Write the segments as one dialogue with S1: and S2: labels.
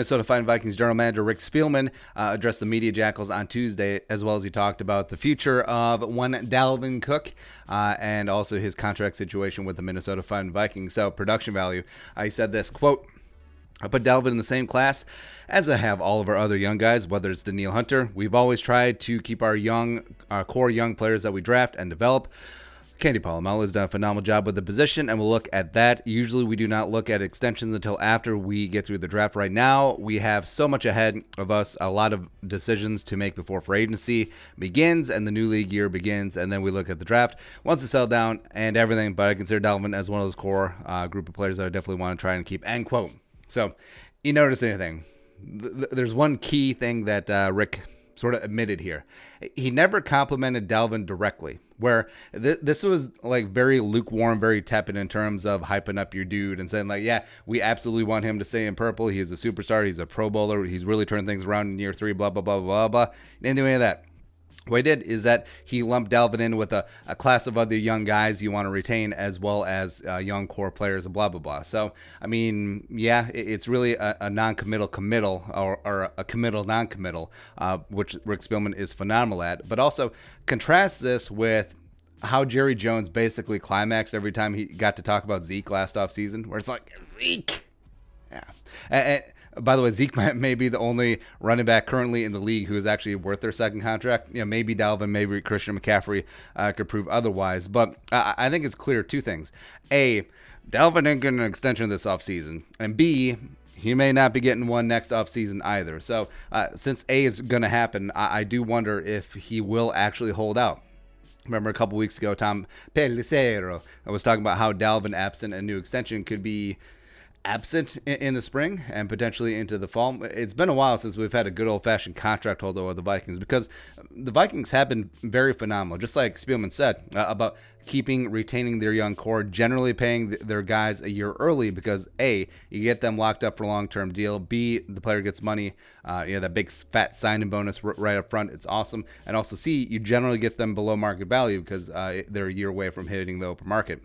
S1: Minnesota Fighting Vikings general manager Rick Spielman addressed the media jackals on Tuesday, as well as he talked about the future of one Dalvin Cook and also his contract situation with the Minnesota Fighting Vikings. So production value, he said this, quote, I put Dalvin in the same class as I have all of our other young guys, whether it's Danielle Hunter. We've always tried to keep our core young players that we draft and develop. Candy Polamalu has done a phenomenal job with the position, and we'll look at that. Usually we do not look at extensions until after we get through the draft. Right now, we have so much ahead of us, a lot of decisions to make before free agency begins and the new league year begins, and then we look at the draft once it's settled down and everything. But I consider Dalvin as one of those core group of players that I definitely want to try and keep, end quote. So, you notice anything? There's one key thing that Rick sort of admitted here. He never complimented Dalvin directly, where this was like very lukewarm, very tepid in terms of hyping up your dude and saying like, yeah, we absolutely want him to stay in purple. He is a superstar. He's a Pro Bowler. He's really turned things around in year 3, blah, blah, blah, blah, blah. He didn't do any of that. What he did is that he lumped Dalvin in with a class of other young guys you want to retain, as well as young core players and blah, blah, blah. So, I mean, yeah, it's really a non-committal committal or a committal non-committal, which Rick Spielman is phenomenal at. But also contrast this with how Jerry Jones basically climaxed every time he got to talk about Zeke last offseason, where it's like, Zeke! Yeah. And by the way, Zeke may be the only running back currently in the league who is actually worth their second contract. You know, maybe Dalvin, maybe Christian McCaffrey could prove otherwise. But I think it's clear two things. A, Dalvin didn't get an extension this offseason. And B, he may not be getting one next offseason either. So since A is going to happen, I do wonder if he will actually hold out. Remember a couple weeks ago, Tom Pelissero was talking about how Dalvin absent a new extension could be absent in the spring and potentially into the fall. It's been a while since we've had a good old-fashioned contract holdover with the Vikings, because the Vikings have been very phenomenal, just like Spielman said, about retaining their young core, generally paying their guys a year early because A, you get them locked up for a long-term deal, B, the player gets money, that big fat signing bonus right up front. It's awesome. And also C, you generally get them below market value because they're a year away from hitting the open market.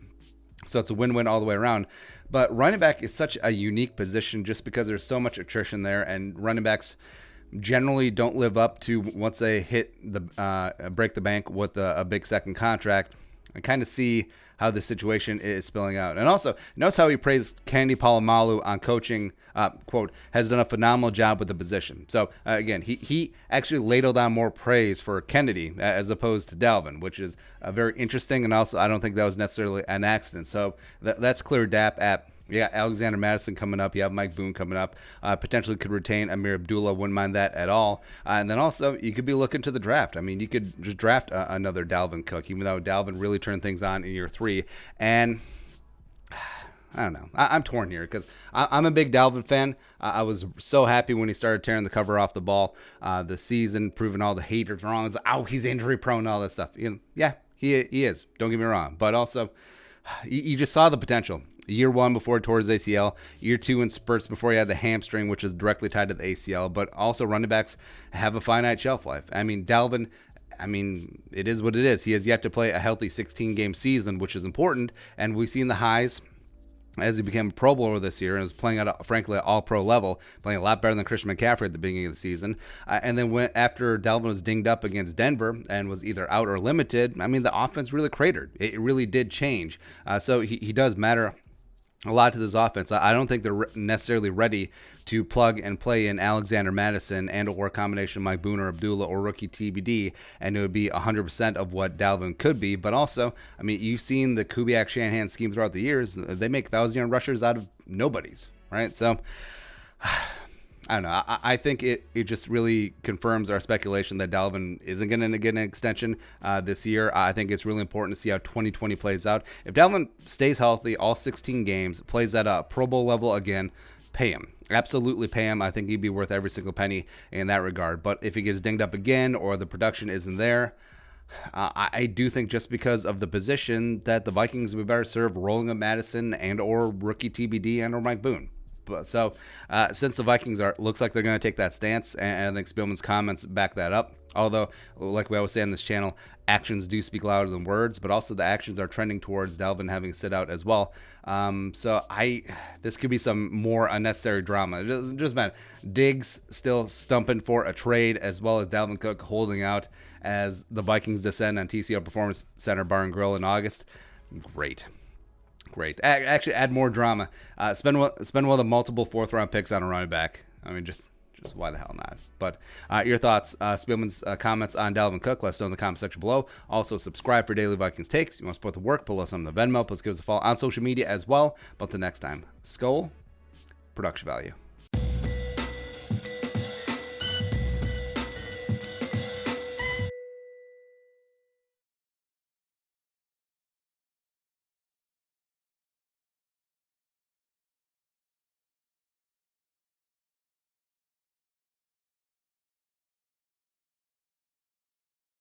S1: So it's a win-win all the way around. But running back is such a unique position just because there's so much attrition there, and running backs generally don't live up to once they hit the break the bank with a big second contract. I kind of see how the situation is spilling out. And also, notice how he praised Candy Polamalu on coaching, quote, has done a phenomenal job with the position. So, again, he actually ladled on more praise for Kennedy as opposed to Dalvin, which is very interesting. And also, I don't think that was necessarily an accident. So, that's clear DAP at. You got Alexander Madison coming up. You have Mike Boone coming up. Potentially could retain Amir Abdullah. Wouldn't mind that at all. And then also, you could be looking to the draft. I mean, you could just draft another Dalvin Cook, even though Dalvin really turned things on in year 3. And I don't know. I'm torn here because I'm a big Dalvin fan. I was so happy when he started tearing the cover off the ball this season, proving all the haters wrong. It's like, oh, he's injury prone, all that stuff. Yeah, he is. Don't get me wrong. But also, you just saw the potential. Year 1 before he tore his ACL, year 2 in spurts before he had the hamstring, which is directly tied to the ACL. But also, running backs have a finite shelf life. I mean, Dalvin, it is what it is. He has yet to play a healthy 16-game season, which is important. And we've seen the highs as he became a Pro Bowler this year and was playing at, frankly, at all-pro level, playing a lot better than Christian McCaffrey at the beginning of the season. And then after Dalvin was dinged up against Denver and was either out or limited, the offense really cratered. It really did change. So he does matter a lot to this offense. I don't think they're necessarily ready to plug and play in Alexander Madison and or a combination of Mike Boone or Abdullah or rookie TBD, and it would be 100% of what Dalvin could be. But also, you've seen the Kubiak-Shanahan scheme throughout the years. They make 1,000-yard rushers out of nobodies, right? So, I don't know. I think it just really confirms our speculation that Dalvin isn't going to get an extension this year. I think it's really important to see how 2020 plays out. If Dalvin stays healthy all 16 games, plays at a Pro Bowl level again, pay him. Absolutely pay him. I think he'd be worth every single penny in that regard. But if he gets dinged up again or the production isn't there, I do think just because of the position that the Vikings would better serve rolling up Madison and or rookie TBD and or Mike Boone. But since the Vikings looks like they're going to take that stance, and I think Spielman's comments back that up. Although, like we always say on this channel, actions do speak louder than words, but also the actions are trending towards Dalvin having to sit out as well. This could be some more unnecessary drama. Just man, Diggs still stumping for a trade, as well as Dalvin Cook holding out as the Vikings descend on TCO Performance Center Bar and Grill in August. Great. Actually, add more drama. Spend one of the multiple 4th-round picks on a running back. I mean, just why the hell not? But your thoughts, Spielman's comments on Dalvin Cook, let us know in the comment section below. Also, subscribe for daily Vikings takes. You want to support the work, pull us on the Venmo. Plus, give us a follow on social media as well. But until next time, Skol, production value.